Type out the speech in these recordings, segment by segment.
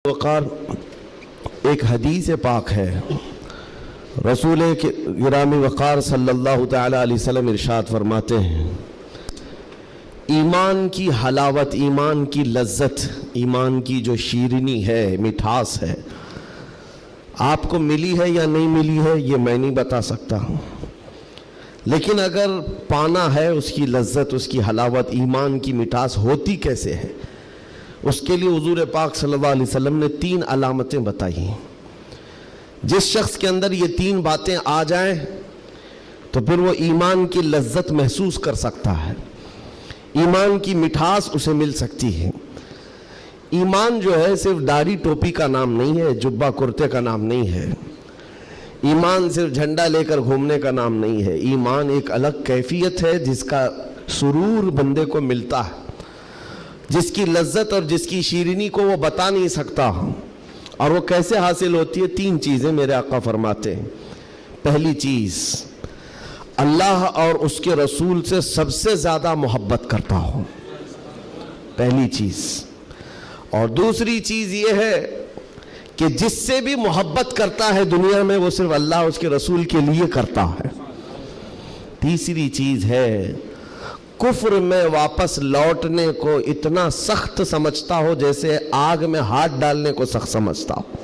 وقار ایک حدیث پاک ہے، رسول گرامی وقار صلی اللہ تعالی علیہ وسلم ارشاد فرماتے ہیں، ایمان کی حلاوت، ایمان کی لذت، ایمان کی جو شیرینی ہے، مٹھاس ہے، آپ کو ملی ہے یا نہیں ملی ہے یہ میں نہیں بتا سکتا ہوں، لیکن اگر پانا ہے اس کی لذت، اس کی حلاوت، ایمان کی مٹھاس ہوتی کیسے ہے، اس کے لیے حضور پاک صلی اللہ علیہ وسلم نے 3 علامتیں بتائی ہیں۔ جس شخص کے اندر یہ 3 باتیں آ جائیں تو پھر وہ ایمان کی لذت محسوس کر سکتا ہے، ایمان کی مٹھاس اسے مل سکتی ہے۔ ایمان جو ہے صرف داڑھی ٹوپی کا نام نہیں ہے، جبہ کرتے کا نام نہیں ہے، ایمان صرف جھنڈا لے کر گھومنے کا نام نہیں ہے، ایمان ایک الگ کیفیت ہے جس کا سرور بندے کو ملتا ہے، جس کی لذت اور جس کی شیرینی کو وہ بتا نہیں سکتا، اور وہ کیسے حاصل ہوتی ہے؟ 3 چیزیں میرے آقا فرماتے ہیں۔ پہلی چیز، اللہ اور اس کے رسول سے سب سے زیادہ محبت کرتا ہو، پہلی چیز۔ اور دوسری چیز یہ ہے کہ جس سے بھی محبت کرتا ہے دنیا میں وہ صرف اللہ اور اس کے رسول کے لیے کرتا ہے۔ تیسری چیز ہے، کفر میں واپس لوٹنے کو اتنا سخت سمجھتا ہو جیسے آگ میں ہاتھ ڈالنے کو سخت سمجھتا ہو۔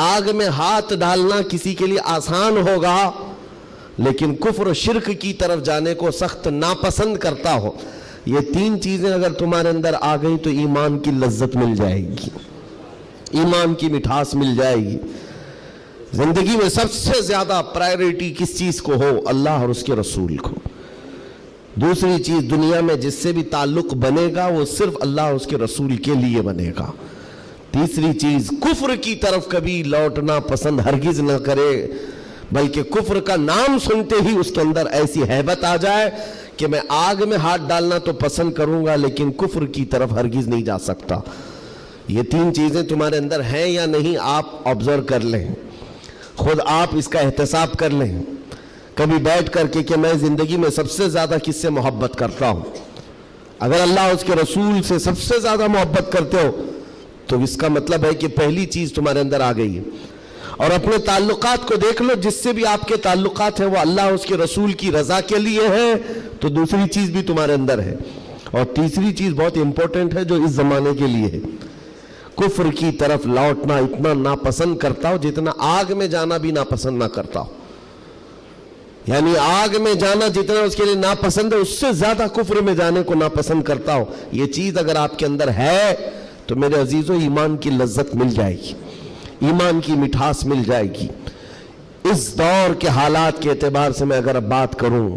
آگ میں ہاتھ ڈالنا کسی کے لیے آسان ہوگا، لیکن کفر و شرک کی طرف جانے کو سخت ناپسند کرتا ہو۔ یہ 3 چیزیں اگر تمہارے اندر آ گئی تو ایمان کی لذت مل جائے گی، ایمان کی مٹھاس مل جائے گی۔ زندگی میں سب سے زیادہ پرائیورٹی کس چیز کو ہو؟ اللہ اور اس کے رسول کو۔ دوسری چیز، دنیا میں جس سے بھی تعلق بنے گا وہ صرف اللہ اور اس کے رسول کے لیے بنے گا۔ تیسری چیز، کفر کی طرف کبھی لوٹنا پسند ہرگز نہ کرے، بلکہ کفر کا نام سنتے ہی اس کے اندر ایسی ہیبت آ جائے کہ میں آگ میں ہاتھ ڈالنا تو پسند کروں گا لیکن کفر کی طرف ہرگز نہیں جا سکتا۔ یہ 3 چیزیں تمہارے اندر ہیں یا نہیں، آپ آبزرو کر لیں، خود آپ اس کا احتساب کر لیں کبھی بیٹھ کر کے کہ میں زندگی میں سب سے زیادہ کس سے محبت کرتا ہوں۔ اگر اللہ اور اس کے رسول سے سب سے زیادہ محبت کرتے ہو تو اس کا مطلب ہے کہ پہلی چیز تمہارے اندر آ گئی ہے۔ اور اپنے تعلقات کو دیکھ لو، جس سے بھی آپ کے تعلقات ہیں وہ اللہ اور اس کے رسول کی رضا کے لیے ہے تو دوسری چیز بھی تمہارے اندر ہے۔ اور تیسری چیز بہت امپورٹنٹ ہے جو اس زمانے کے لیے ہے، کفر کی طرف لوٹنا اتنا ناپسند کرتا ہو جتنا آگ میں جانا بھی ناپسند نہ کرتا ہو۔ یعنی آگ میں جانا جتنا اس کے لیے ناپسند ہے اس سے زیادہ کفر میں جانے کو ناپسند کرتا ہو۔ یہ چیز اگر آپ کے اندر ہے تو میرے عزیزو ایمان کی لذت مل جائے گی، ایمان کی مٹھاس مل جائے گی۔ اس دور کے حالات کے اعتبار سے میں اگر اب بات کروں،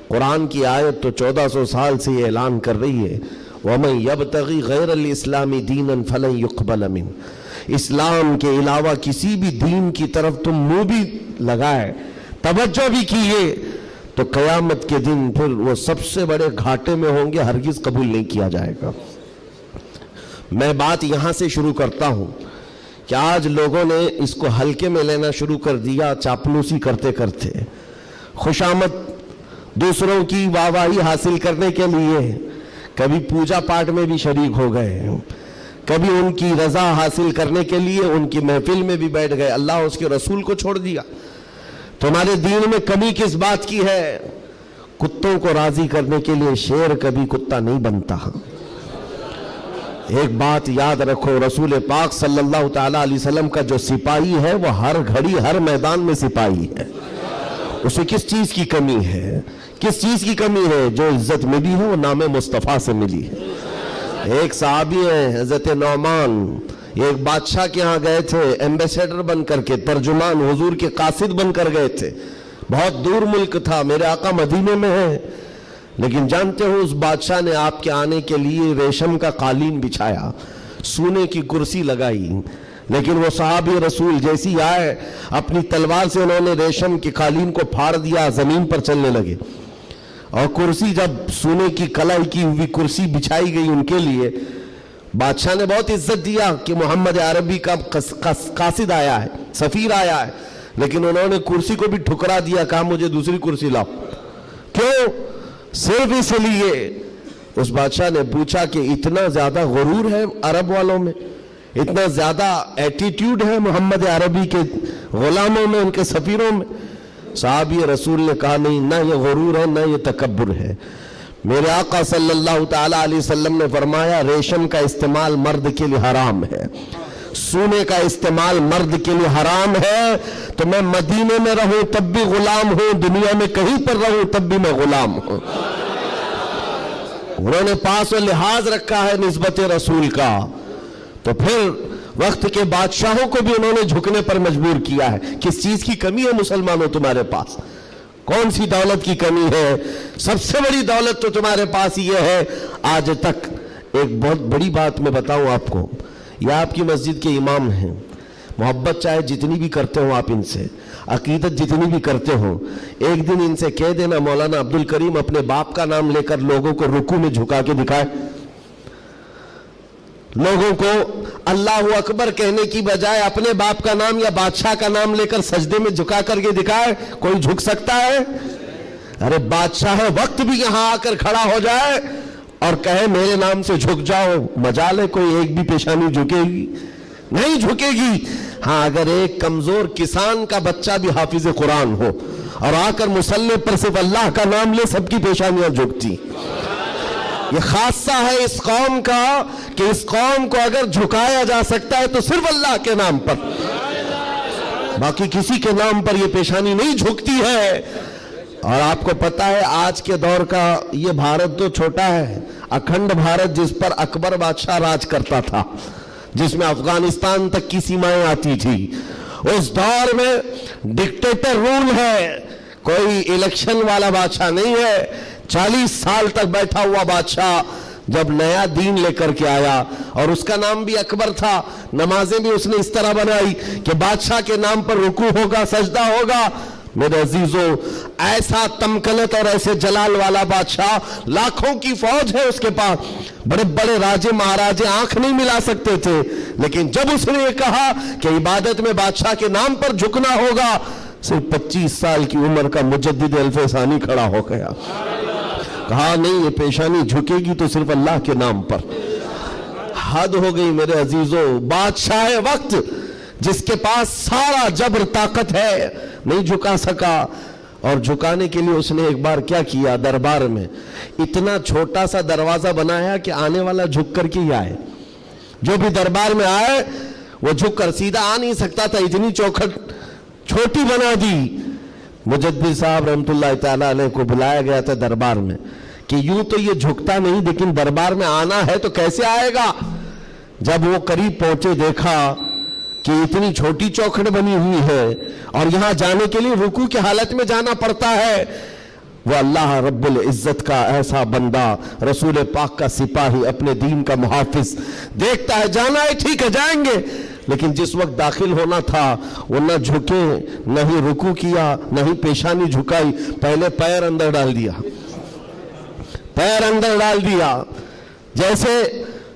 قرآن کی آیت تو 1400 سال سے یہ اعلان کر رہی ہے، وَمَنْ يَبْتَغِي غَيْرَ الْإِسْلَامِ دِينًا فَلَنْ يُقْبَلَ مِنْهُ۔ اسلام کے علاوہ کسی بھی دین کی طرف تم منہ بھی لگائے، توجہ بھی کیے تو قیامت کے دن پھر وہ سب سے بڑے گھاٹے میں ہوں گے، ہرگز قبول نہیں کیا جائے گا۔ میں بات یہاں سے شروع کرتا ہوں کہ آج لوگوں نے اس کو ہلکے میں لینا شروع کر دیا، چاپلوسی کرتے کرتے، خوشامد دوسروں کی واہواہی حاصل کرنے کے لیے کبھی پوجا پاٹ میں بھی شریک ہو گئے، کبھی ان کی رضا حاصل کرنے کے لیے ان کی محفل میں بھی بیٹھ گئے، اللہ اور اس کے رسول کو چھوڑ دیا۔ تمہارے دین میں کمی کس بات کی ہے؟ کتوں کو راضی کرنے کے لیے شیر کبھی کتا نہیں بنتا۔ ایک بات یاد رکھو، رسول پاک صلی اللہ تعالی علیہ وسلم کا جو سپاہی ہے وہ ہر گھڑی ہر میدان میں سپاہی ہے۔ اسے کس چیز کی کمی ہے؟ کس چیز کی کمی ہے؟ جو عزت ملی ہے وہ نام مصطفیٰ سے ملی ہے۔ ایک صحابی ہیں حضرت نعمان، ایک بادشاہ کے ہاں گئے تھے، ایمبیسیڈر بن کر کے، ترجمان، حضور کے قاصد بن کر گئے تھے۔ بہت دور ملک تھا، میرے آقا مدینے میں ہیں، لیکن جانتے ہو اس بادشاہ نے آپ کے آنے کے لیے ریشم کا قالین بچھایا، سونے کی کرسی لگائی، لیکن وہ صحابی رسول جیسی آئے اپنی تلوار سے انہوں نے ریشم کے قالین کو پھاڑ دیا، زمین پر چلنے لگے، اور کرسی جب سونے کی کلائی کی ہوئی کرسی بچھائی گئی ان کے لیے، بادشاہ نے بہت عزت دیا کہ محمد عربی کا قاصد آیا ہے، سفیر آیا ہے، لیکن انہوں نے کرسی کو بھی ٹھکرا دیا، کہا مجھے دوسری کرسی لاؤ۔ کیوں؟ صرف اس لیے اس بادشاہ نے پوچھا کہ اتنا زیادہ غرور ہے عرب والوں میں، اتنا زیادہ ایٹیٹیوڈ ہے محمد عربی کے غلاموں میں، ان کے سفیروں میں. صحابی رسول نے کہا نہیں، نہ یہ غرور ہے نہ یہ تکبر ہے. میرے آقا صلی اللہ تعالی علیہ وسلم نے فرمایا ریشم کا استعمال مرد کے لیے حرام ہے، سونے کا استعمال مرد کے لیے حرام ہے. تو میں مدینے میں رہوں تب بھی غلام ہوں، دنیا میں کہیں پر رہوں تب بھی میں غلام ہوں. انہوں نے پاس و لحاظ رکھا ہے نسبت رسول کا. تو پھر وقت کے بادشاہوں کو بھی انہوں نے جھکنے پر مجبور کیا ہے. کس چیز کی کمی ہے مسلمانوں تمہارے پاس؟ کون سی دولت کی کمی ہے؟ سب سے بڑی دولت تو تمہارے پاس یہ ہے. آج تک ایک بہت بڑی بات میں بتاؤں آپ کو، یہ آپ کی مسجد کے امام ہیں، محبت چاہے جتنی بھی کرتے ہوں آپ ان سے، عقیدت جتنی بھی کرتے ہوں، ایک دن ان سے کہہ دینا مولانا عبد الکریم اپنے باپ کا نام لے کر لوگوں کو رکوع میں جھکا کے دکھائے. لوگوں کو اللہ اکبر کہنے کی بجائے اپنے باپ کا نام یا بادشاہ کا نام لے کر سجدے میں جھکا کر کے دکھائے. کوئی جھک سکتا ہے؟ ارے بادشاہ وقت بھی یہاں آ کر کھڑا ہو جائے اور کہے میرے نام سے جھک جاؤ، مجال ہے کوئی ایک بھی پیشانی جھکے گی؟ نہیں جھکے گی. ہاں اگر ایک کمزور کسان کا بچہ بھی حافظ قرآن ہو اور آ کر مصلی پر صرف اللہ کا نام لے، سب کی پیشانیاں جھکتی. یہ خاصہ ہے اس قوم کا کہ اس قوم کو اگر جھکایا جا سکتا ہے تو صرف اللہ کے نام پر، باقی کسی کے نام پر یہ پیشانی نہیں جھکتی ہے. اور آپ کو پتا ہے آج کے دور کا یہ بھارت تو چھوٹا ہے، اکھنڈ بھارت جس پر اکبر بادشاہ راج کرتا تھا، جس میں افغانستان تک کی سیمائیں آتی تھی، اس دور میں ڈکٹیٹر رول ہے، کوئی الیکشن والا بادشاہ نہیں ہے. 40 سال تک بیٹھا ہوا بادشاہ جب نیا دین لے کر کے آیا، اور اس کا نام بھی اکبر تھا، نمازیں بھی اس نے اس طرح بنائی کہ بادشاہ کے نام پر رکوع ہوگا، سجدہ ہوگا. میرے عزیزوں، ایسا تمکنت اور ایسے جلال والا بادشاہ، لاکھوں کی فوج ہے اس کے پاس، بڑے بڑے راجے مہاراجے آنکھ نہیں ملا سکتے تھے. لیکن جب اس نے یہ کہا کہ عبادت میں بادشاہ کے نام پر جھکنا ہوگا، صرف 25 سال کی عمر کا مجدد الف ثانی کھڑا ہو گیا، کہا نہیں یہ پیشانی جھکے گی تو صرف اللہ کے نام پر. حد ہو گئی میرے عزیزوں. بادشاہ وقت جس کے پاس سارا جبر طاقت ہے نہیں جھکا سکا. اور جھکانے کے لیے اس نے ایک بار کیا کیا، دربار میں اتنا چھوٹا سا دروازہ بنایا کہ آنے والا جھک کر کے ہی آئے. جو بھی دربار میں آئے وہ جھک کر، سیدھا آ نہیں سکتا تھا، اتنی چوکھٹ چھوٹی بنا دی. مجدد صاحب رحمت اللہ تعالیٰ علیہ کو بلایا گیا تھا دربار میں کہ یوں تو یہ جھکتا نہیں لیکن دربار میں آنا ہے تو کیسے آئے گا. جب وہ قریب پہنچے دیکھا کہ اتنی چھوٹی چوکھٹ بنی ہوئی ہے اور یہاں جانے کے لیے رکوع کی حالت میں جانا پڑتا ہے. وہ اللہ رب العزت کا ایسا بندہ، رسول پاک کا سپاہی، اپنے دین کا محافظ، دیکھتا ہے جانا ہے ٹھیک ہے جائیں گے، لیکن جس وقت داخل ہونا تھا وہ نہ جھکے، نہ ہی رکوع کیا، نہ ہی پیشانی جھکائی، پہلے پیر اندر ڈال دیا، پیر اندر ڈال دیا. جیسے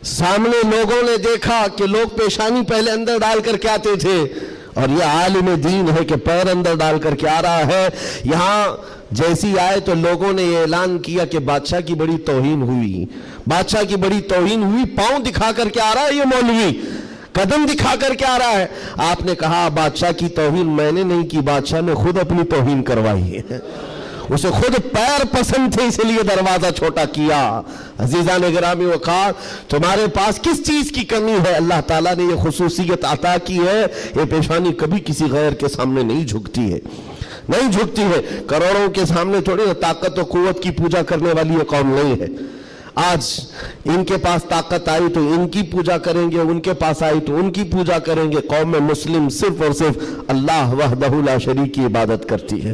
سامنے لوگوں نے دیکھا کہ لوگ پیشانی پہلے اندر ڈال کر کے آتے تھے، اور یہ عالم دین ہے کہ پیر اندر ڈال کر کے آ رہا ہے. یہاں جیسی آئے تو لوگوں نے یہ اعلان کیا کہ بادشاہ کی بڑی توہین ہوئی، بادشاہ کی بڑی توہین ہوئی. پاؤں دکھا کر کے آ رہا ہے یہ مولوی، قدم دکھا کر کے آ رہا ہے. آپ نے کہا بادشاہ کی توہین میں نے نہیں کی، بادشاہ نے خود اپنی توہین کروائی ہے، اسے خود پیر پسند تھے اس لیے دروازہ چھوٹا کیا. عزیزان گرامی وقار، تمہارے پاس کس چیز کی کمی ہے؟ اللہ تعالیٰ نے یہ خصوصیت عطا کی ہے، یہ پیشانی کبھی کسی غیر کے سامنے نہیں جھکتی ہے، نہیں جھکتی ہے. کروڑوں کے سامنے تھوڑی طاقت و قوت کی پوجا کرنے والی یہ قوم نہیں ہے. آج ان کے پاس طاقت آئی تو ان کی پوجا کریں گے، ان کے پاس آئی تو ان کی پوجا کریں گے. قوم مسلم صرف اور صرف اللہ وحدہ لا شریک کی عبادت کرتی ہے.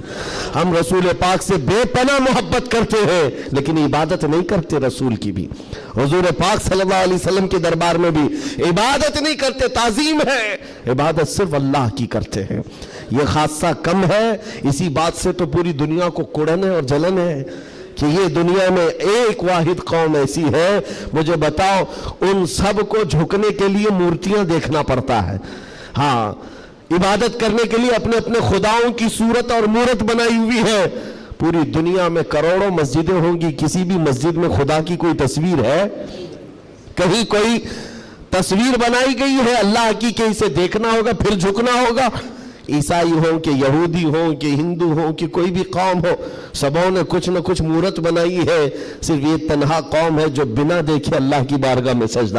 ہم رسول پاک سے بے پناہ محبت کرتے ہیں لیکن عبادت نہیں کرتے رسول کی بھی. حضور پاک صلی اللہ علیہ وسلم کے دربار میں بھی عبادت نہیں کرتے، تعظیم ہے، عبادت صرف اللہ کی کرتے ہیں. یہ خاصہ کم ہے، اسی بات سے تو پوری دنیا کو کڑن ہے اور جلن ہے کہ یہ دنیا میں ایک واحد قوم ایسی ہے. مجھے بتاؤ، ان سب کو جھکنے کے لیے مورتیاں دیکھنا پڑتا ہے، ہاں عبادت کرنے کے لیے اپنے اپنے خداؤں کی صورت اور مورت بنائی ہوئی ہے. پوری دنیا میں کروڑوں مسجدیں ہوں گی، کسی بھی مسجد میں خدا کی کوئی تصویر ہے؟ کہیں کوئی تصویر بنائی گئی ہے اللہ کی کہ اسے دیکھنا ہوگا پھر جھکنا ہوگا. عیسائی ہوں کہ یہودی ہوں کہ ہندو ہوں کہ کوئی بھی قوم ہو, سبوں نے کچھ نہ کچھ مورت بنائی ہے. صرف یہ تنہا قوم ہے جو بنا دیکھے اللہ کی بارگاہ میں سجدہ